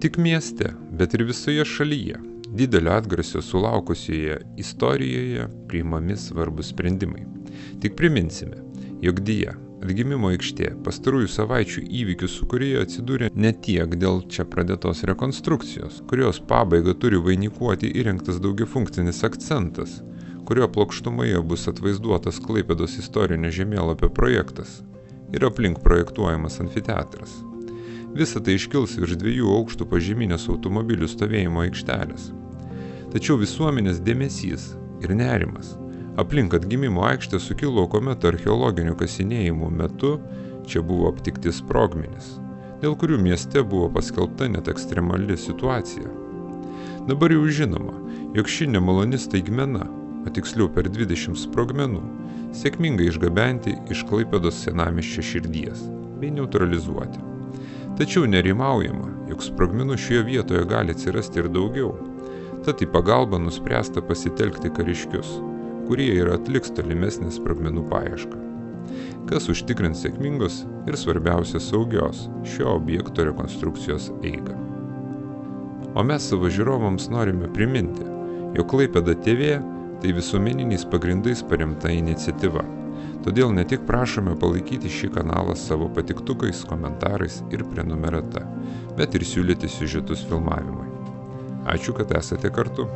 tik mieste, bet ir visoje šalyje, didelio atgarsio sulaukusioje istorijoje priimami svarbus sprendimai. Tik priminsime, jog deja, atgimimo aikštė pastarųjų savaičių įvykių sūkuryje atsidūrė ne tiek dėl čia pradėtos rekonstrukcijos, kurios pabaigą turi vainikuoti įrengtas daugiafunkcinis akcentas, kurio plokštumoje bus atvaizduotas Klaipėdos istorinio žemėlapio projektas ir aplink projektuojamas amfiteatras. Visa tai iškils virš 2 aukštų pažeminės automobilių stovėjimo aikštelės. Tačiau visuomenės dėmesys ir nerimas aplink atgimimo aikštę sukilo, kuomet archeologinių kasinėjimų metu čia buvo aptikti sprogmenys, dėl kurių mieste buvo paskelbta net ekstremali situacija. Dabar jau žinoma, jog ši nemaloni staigmena, o tiksliau per 20 sprogmenų, sėkmingai išgabenti iš Klaipėdos senamiesčio širdies bei neutralizuoti. Tačiau nerimaujama, jog sprogmenų šioje vietoje gali atsirasti ir daugiau, tad į pagalbą nuspręsta pasitelkti kariškius, kurie ir atliks tolimesnę sprogmenų paiešką, kas užtikrins sėkmingos ir svarbiausia saugios šio objekto rekonstrukcijos eigą. O mes savo žiūrovams norime priminti, jog Klaipėda TV tai visuomeniniais pagrindais paremta iniciatyva. Todėl ne tik prašome palaikyti šį kanalą savo patiktukais, komentarais ir prenumerata, bet ir siūlyti siužetus filmavimui. Ačiū, kad esate kartu.